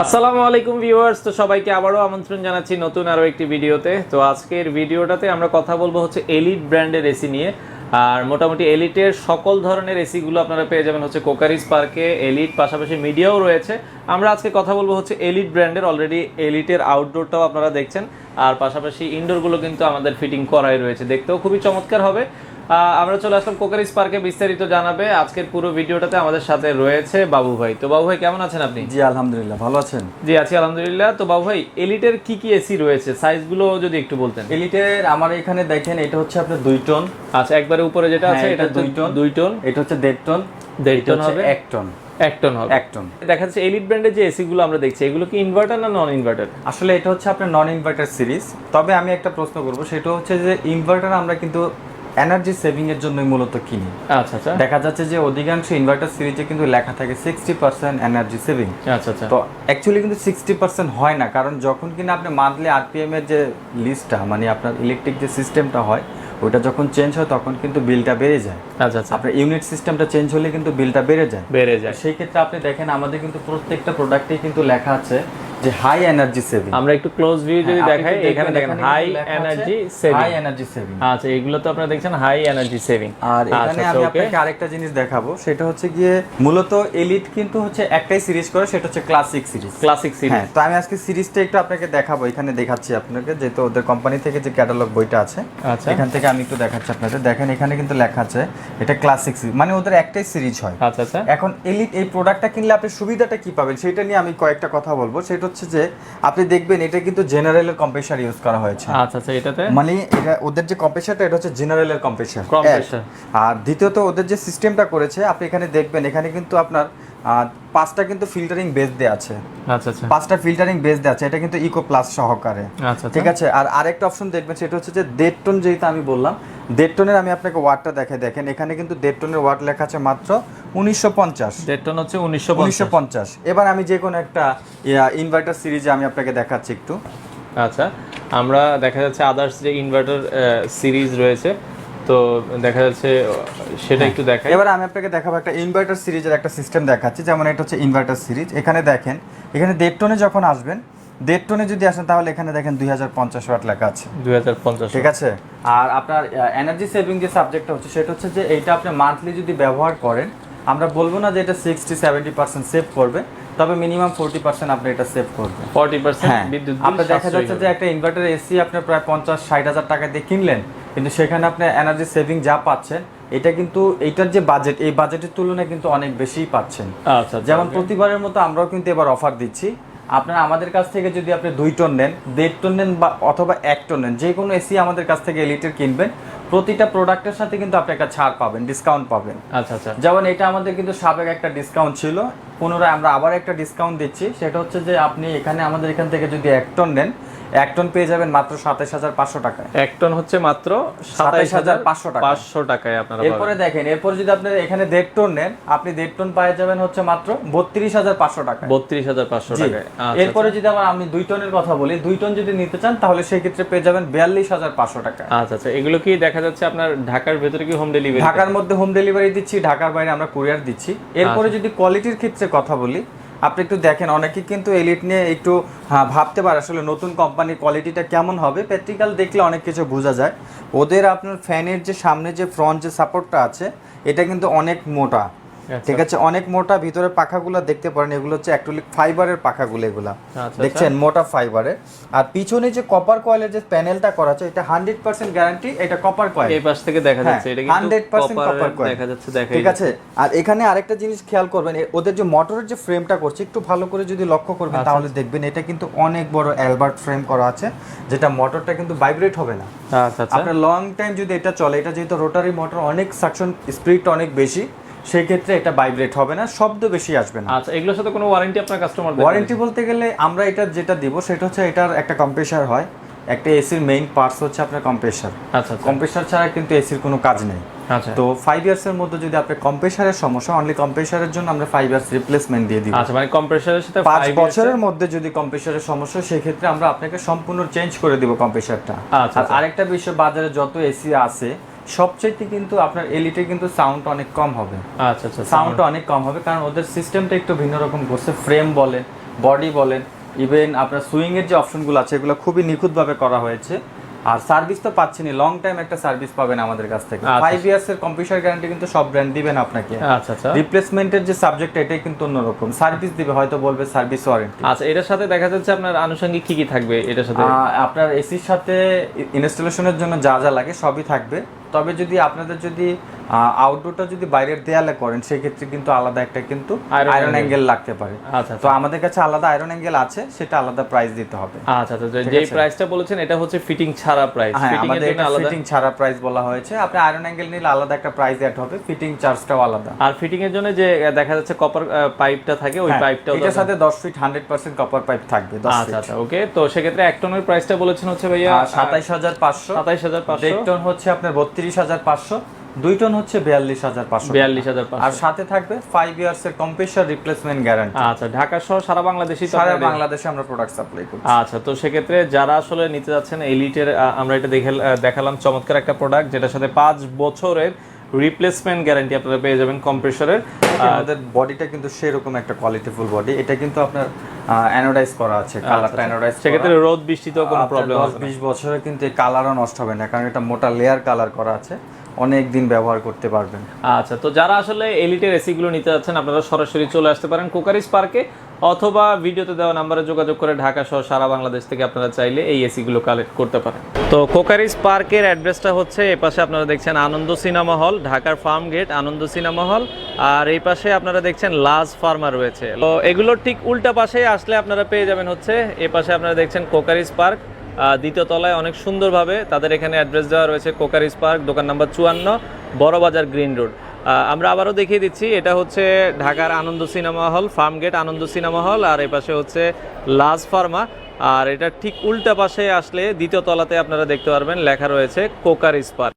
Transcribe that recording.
আসসালামু আলাইকুম ভিউয়ার্স, তো সবাইকে আবারও আমন্ত্রণ জানাচ্ছি নতুন আরও একটি ভিডিওতে। তো আজকের ভিডিওটাতে আমরা কথা বলবো হচ্ছে এলিট ব্র্যান্ডের এসি নিয়ে। আর মোটামুটি এলিটের সকল ধরনের এসিগুলো আপনারা পেয়ে যাবেন হচ্ছে কোকারিস পার্কে। এলিট পাশাপাশি মিডিয়াও রয়েছে। আমরা আজকে কথা বলবো হচ্ছে এলিট ব্র্যান্ডের। অলরেডি এলিটের আউটডোরটাও আপনারা দেখছেন, আর পাশাপাশি ইনডোরগুলো কিন্তু আমাদের ফিটিং করাই রয়েছে, দেখতেও খুবই চমৎকার হবে। আমরা চলে আসলাম কোকারিস পার্কে, বিস্তারিত জানাবে আজকের পুরো ভিডিওটাতে আমাদের সাথে রয়েছে বাবু ভাই। তো বাবু ভাই কেমন আছেন আপনি? জি আলহামদুলিল্লাহ, ভালো আছেন? জি আছি আলহামদুলিল্লাহ। তো বাবু ভাই, এলিটের কি কি এসি রয়েছে, সাইজগুলো যদি একটু বলতেন। এলিটের আমার এখানে দেখেন, এটা হচ্ছে আপনার 2 টন। আচ্ছা, একবারে উপরে যেটা আছে এটা 2 টন। এটা হচ্ছে 1.5 টন। 1.5 টন হবে। 1 টন। 1 টন হবে। 1 টন। দেখা যাচ্ছে এলিট ব্র্যান্ডের যে এসি গুলো আমরা দেখছি, এগুলো কি ইনভার্টার না নন ইনভার্টার? আসলে এটা হচ্ছে আপনার নন ইনভার্টার সিরিজ। তবে আমি একটা প্রশ্ন করব, সেটা হচ্ছে যে ইনভার্টার আমরা কিন্তু এনার্জি সেভিং এর জন্যই মূলত কিনি। আচ্ছা আচ্ছা। দেখা যাচ্ছে যে অধিকাংশ ইনভার্টার সিরিজে কিন্তু লেখা থাকে 60% এনার্জি সেভিং। আচ্ছা আচ্ছা। তো অ্যাকচুয়ালি কিন্তু 60% হয় না, কারণ যখন কিনা আপনি মান্থলি আরপিএম এর যে লিস্টটা, মানে আপনার ইলেকট্রিক যে সিস্টেমটা হয়, ওটা যখন চেঞ্জ হয় তখন কিন্তু বিলটা বেড়ে যায়। আচ্ছা আচ্ছা। আপনার ইউনিট সিস্টেমটা চেঞ্জ হলে কিন্তু বিলটা বেড়ে যায়। সেই ক্ষেত্রে আপনি দেখেন আমাদের কিন্তু প্রত্যেকটা প্রোডাক্টেই কিন্তু লেখা আছে যে হাই এনার্জি সেভিং। আমরা একটু ক্লোজ ভিউ যদি দেখাই, এখানে দেখেন high energy saving. High energy saving. আচ্ছা, এগুলো তো আপনারা দেখছেন হাই এনার্জি সেভিং। আর এখানে আমি আপনাকে আরেকটা জিনিস দেখাবো, সেটা হচ্ছে গিয়ে মূলত এলিট কিন্তু হচ্ছে একটাই সিরিজ করে, সেটা হচ্ছে ক্লাসিক সিরিজ। Classic series. হ্যাঁ, তো আমি আজকে সিরিজটা একটু আপনাকে দেখাবো। এখানে দেখাচ্ছি আপনাকে, যেহেতু ওদের কোম্পানি থেকে যে ক্যাটালগ বইটা আছে, আচ্ছা, এখান থেকে আমি একটু দেখাচ্ছি আপনাদের। দেখেন এখানে কিন্তু লেখা আছে এটা ক্লাসিক সিরিজ, মানে ওদের একটাই সিরিজ হয়। আচ্ছা আচ্ছা। এখন এলিট এই প্রোডাক্টটা কিনলে আপনি সুবিধাটা কি পাবেন সেটা নিয়ে আমি কয়েকটা কথা বলবো। সেটা হচ্ছে যে আপনি দেখবেন এটা কিন্তু জেনারেলের কম্প্রেসার ইউজ করা হয়েছে। আচ্ছা আচ্ছা। এটাতে মানে এটা ওদের যে কম্প্রেসারটা, এটা হচ্ছে জেনারেলের কম্প্রেসার। আর দ্বিতীয়ত ওদের যে সিস্টেমটা করেছে, আপনি এখানে দেখবেন এখানে কিন্তু আপনার 5টা কিন্তু ফিল্টারিং বেস দেয়া আছে। আচ্ছা আচ্ছা। 5টা ফিল্টারিং বেস দেয়া আছে, এটা কিন্তু ইকো প্লাস সহকারে। আচ্ছা, ঠিক আছে। আর আরেকটা অপশন দেখবেন, সেটা হচ্ছে যে 1.5 টন, যেহেতু আমি বললাম 1.5 টনের, আমি আপনাকে ওয়াটটা দেখাই। দেখেন এখানে কিন্তু 1.5 টনের ওয়াট লেখা আছে মাত্র 1950। 1.5 টন হচ্ছে 1950। এবার আমি যে কোনো একটা ইনভার্টার সিরিজে আমি আপনাকে দেখাচ্ছি একটু। আচ্ছা, আমরা দেখা যাচ্ছে আদার্স যে ইনভার্টার সিরিজ রয়েছে, তো দেখা যাচ্ছে সেটা একটু দেখাই। এবার আমি আপনাকে দেখাবো একটা ইনভার্টার সিরিজের একটা সিস্টেম দেখাচ্ছি। যেমন এটা হচ্ছে ইনভার্টার সিরিজ। এখানে দেখেন, এখানে 1.5 টনে যখন আসবেন, 1.5 টনে যদি আসেন তাহলে এখানে দেখেন 2050 ওয়াট লেখা আছে। 2050, ঠিক আছে। আর আপনার এনার্জি সেভিং যে সাবজেক্টটা হচ্ছে, সেটা হচ্ছে যে এইটা আপনি মান্থলি যদি ব্যবহার করেন, আমরা বলবো না যে এটা 60-70% সেভ করবে, তবে মিনিমাম 40% আপনি এটা সেভ করবে। 40% বিদ্যুৎ বিল। আপনার দেখা যাচ্ছে যে একটা ইনভার্টার এসি আপনি প্রায় 50-60 হাজার টাকা দিয়ে কিনলেন, কিন্তু সেখানে আপনি এনার্জি সেভিং যা পাচ্ছেন, এটা কিন্তু এইটার যে বাজেট, এই বাজেটের তুলনায় কিন্তু অনেক বেশিই পাচ্ছেন। আচ্ছা, যেমন প্রতিবারের মতো আমরাও কিন্তু এবার অফার দিচ্ছি। আপনারা আমাদের কাছ থেকে যদি আপনি 2 টন নেন, 1.5 টন নেন, বা অথবা 1 টন নেন, যে কোনো এসি আমাদের কাছ থেকে এলিটের কিনবেন, প্রতিটা প্রোডাক্টের সাথে কিন্তু আপনি একটা ছাড় পাবেন, ডিসকাউন্ট পাবেন। আচ্ছা আচ্ছা। যেমন এটা আমাদের কিন্তু সাবেক একটা ডিসকাউন্ট ছিল, পুনরায় আমরা আবার একটা ডিসকাউন্ট দিচ্ছি। সেটা হচ্ছে যে আপনি এখানে আমাদের এখান থেকে যদি 1 টন নেন, 1 টন পেয়ে যাবেন মাত্র 27500 টাকায়। 1 টন হচ্ছে মাত্র 27500 টাকায় আপনারা। এরপরে দেখেন, এরপর যদি আপনি এখানে 1.5 টন নেন, আপনি 1.5 টন পেয়ে যাবেন হচ্ছে মাত্র 32500 টাকায়। 32500 টাকায়। এরপরে যদি আবার আমি 2 টনের কথা বলি, 2 টন যদি নিতে চান তাহলে সেই ক্ষেত্রে পেয়ে যাবেন 42500 টাকায়। আচ্ছা আচ্ছা। এগুলো কি দেখা যাচ্ছে আপনার ঢাকার ভেতরে কি হোম ডেলিভারি? ঢাকার মধ্যে হোম ডেলিভারি দিচ্ছি, ঢাকার বাইরে আমরা কুরিয়ার দিচ্ছি। এরপরে যদি কোয়ালিটির ক্ষেত্রে কথা বলি, আপনি একটু দেখেন, অনেকে কিন্তু এলিট নিয়ে একটু ভাবতে পারে আসলে নতুন কোম্পানির কোয়ালিটিটা কেমন হবে। প্র্যাকটিক্যাল দেখলে অনেক কিছু বোঝা যায়। ওদের আপনার ফ্যানের যে সামনে যে ফ্রন্ট যে সাপোর্টটা আছে, এটা কিন্তু অনেক মোটা। ঠিক আছে, অনেক মোটা। ভিতরে পাখাগুলো দেখতে পারেন, এগুলো হচ্ছে অ্যাক্রিলিক ফাইবারের পাখাগুলো, এগুলা দেখছেন মোটা ফাইবারের। আর পিছনে যে কপার কয়েলের যে প্যানেলটা করা আছে, এটা 100% গ্যারান্টি, এটা কপার কয়েল। এই পাশ থেকে দেখা যাচ্ছে এটা কিন্তু 100% কপার কয়েল দেখা যাচ্ছে। ঠিক আছে। আর এখানে আরেকটা জিনিস খেয়াল করবেন, ওদের যে মোটরের যে ফ্রেমটা করছে, একটু ভালো করে যদি লক্ষ্য করবেন তাহলে দেখবেন এটা কিন্তু অনেক বড় অ্যালবার্ট ফ্রেম করা আছে, যেটা মোটরটা কিন্তু ভাইব্রেট হবে না। আচ্ছা আচ্ছা। আপনার লং টাইম যদি এটা চলে, এটা যেহেতু রোটারি মোটর, অনেক সাকশন স্পিড অনেক বেশি, সেই ক্ষেত্রে এটা ভাইব্রেট হবে না, শব্দ বেশি আসবে না। আচ্ছা, এগুলোর সাথে কোনো ওয়ারেন্টি আপনার কাস্টমার দেবে? ওয়ারেন্টি বলতে গেলে আমরা এটা যেটা দিব সেটা হচ্ছে এটার একটা কম্প্রেসার হয়, একটা এসির মেইন পার্টস হচ্ছে আপনার কম্প্রেসার। আচ্ছা, কম্প্রেসার ছাড়া কিন্তু এসির কোনো কাজ নেই। আচ্ছা। তো 5 ইয়ার্সের মধ্যে যদি আপনার কম্প্রেসারের সমস্যা, অনলি কম্প্রেসারের জন্য আমরা 5 ইয়ার্স রিপ্লেসমেন্ট দিয়ে দিব। আচ্ছা, মানে কম্প্রেসারের সাথে 5 বছরের মধ্যে যদি কম্প্রেসারের সমস্যা, সেই ক্ষেত্রে আমরা আপনাকে সম্পূর্ণ চেঞ্জ করে দিব কম্প্রেসারটা। আচ্ছা। আর আরেকটা বিষয়, বাজারে যত এসি আছে সবচেয়ে কিন্তু আপনার এলিটে কিন্তু সাউন্ড অনেক কম হবে। আচ্ছা আচ্ছা। সাউন্ডটা অনেক কম হবে, কারণ ওদের সিস্টেমটা একটু ভিন্ন রকম করছে। ফ্রেম বলে বডি বলেন, ইভেন আপনার সুইংয়ের যে অপশনগুলো আছে এগুলো খুবই নিখুঁতভাবে করা হয়েছে। আর সার্ভিস তো পাচ্ছেনই, লং টাইম একটা সার্ভিস পাবেন আমাদের কাছ থেকে। 5 ইয়ার্স এর কম্পিউটার গ্যারান্টি কিন্তু সব ব্র্যান্ড দিবেন আপনাকে। আচ্ছা আচ্ছা। রিপ্লেসমেন্টের যে সাবজেক্ট এটাই কিন্তু অন্যরকম, সার্ভিস দিবে, হয়তো বলবে সার্ভিস ওয়ারেন্টি। আচ্ছা, এটার সাথে দেখা যাচ্ছে আপনার আনুষঙ্গিক কি কি থাকবে এটার সাথে? আপনার এসির সাথে ইনস্টলেশনের জন্য যা যা লাগে সবই থাকবে। তবে যদি আপনাদের যদি আউটডোরটা যদি বাইরের দেয়ালে করেন সেক্ষেত্রে কিন্তু আলাদা একটা কিন্তু আয়রন অ্যাঙ্গেল লাগতে পারে। আচ্ছা, তো আমাদের কাছে আলাদা আয়রন অ্যাঙ্গেল আছে, সেটা আলাদা প্রাইস দিতে হবে। আচ্ছা আচ্ছা, যে প্রাইসটা বলেছেন এটা হচ্ছে ফিটিং ছাড়া প্রাইস। হ্যাঁ, ফিটিং এর আমাদের জন্য আলাদা, ফিটিং ছাড়া প্রাইস বলা হয়েছে। আপনি আয়রন অ্যাঙ্গেল নিলে আলাদা একটা প্রাইস অ্যাড হবে, ফিটিং চার্জটাও আলাদা। আর ফিটিং এর জন্য যে দেখা যাচ্ছে কপার পাইপটা থাকে ওই পাইপটাও এটার সাথে 10 ফিট 100% কপার পাইপ থাকবে। 10 ফিট। আচ্ছা আচ্ছা, ওকে। তো সেক্ষেত্রে এক টনের প্রাইসটা বলেছেন হচ্ছে ভাইয়া 27500। 27500। এক টন হচ্ছে আপনার 32500, 2 টন হচ্ছে 42500। 42500। আর সাথে থাকবে 5 ইয়ার্স এর কম্প্রেসর রিপ্লেসমেন্ট গ্যারান্টি। আচ্ছা, ঢাকা সহ সারা বাংলাদেশে সারা বাংলাদেশে আমরা প্রোডাক্ট সাপ্লাই করি। আচ্ছা, তো সেক্ষেত্রে যারা আসলে নিতে যাচ্ছেন এলিটের, আমরা এটা দেখালাম চমৎকার একটা প্রোডাক্ট যেটার সাথে 5 বছরের রিপ্লেসমেন্ট গ্যারান্টি আপনারা পেয়ে যাবেন কম্প্রেসরের। আমাদের বডিটা কিন্তু সেরকম একটা কোয়ালিটিফুল বডি। এটা কিন্তু আপনার অ্যানোডাইজ করা আছে, কালারটা অ্যানোডাইজ। সেক্ষেত্রে রোদ বৃষ্টিতেও কোনো প্রবলেম হবে না। 20 বছরে কিন্তু এই কালারও নষ্ট হবে না, কারণ এটা মোটা লেয়ার কালার করা আছে, অনেক দিন ব্যবহার করতে পারবেন। আচ্ছা, তো যারা আসলে এলিটের এসি গুলো নিতে যাচ্ছেন আপনারা সরাসরি চলে আসতে পারেন কোকারিস পার্কে, অথবা ভিডিওতে দেওয়া নাম্বারে যোগাযোগ করে ঢাকা সহ সারা বাংলাদেশ থেকে আপনারা চাইলে এই এসি গুলো কালেক্ট করতে পারেন। তো কোকারিস পার্কের অ্যাড্রেসটা হচ্ছে এই পাশে আপনারা দেখছেন আনন্দ সিনেমা হল, ঢাকার ফার্ম গেট আনন্দ সিনেমা হল, আর এই পাশে আপনারা দেখছেন লাজ ফার্মা রয়েছে। তো এগুলোর ঠিক উল্টা পাশে আসলে আপনারা পেয়ে যাবেন হচ্ছে এই পাশে আপনারা দেখছেন কোকারিস পার্ক, দ্বিতীয় তলায় অনেক সুন্দরভাবে তাদের এখানে অ্যাড্রেস দেওয়া রয়েছে, কোকারিস পার্ক, দোকান নাম্বার 54, বড় বাজার গ্রিন রোড। আমরা আবারও দেখিয়ে দিচ্ছি, এটা হচ্ছে ঢাকার আনন্দ সিনেমা হল, ফার্ম গেট আনন্দ সিনেমা হল, আর এই পাশে হচ্ছে লাজ ফার্মা। আর এটা ঠিক উল্টা পাশে আসলে দ্বিতীয় তলাতে আপনারা দেখতে পারবেন লেখা রয়েছে কোকারিস পার্ক।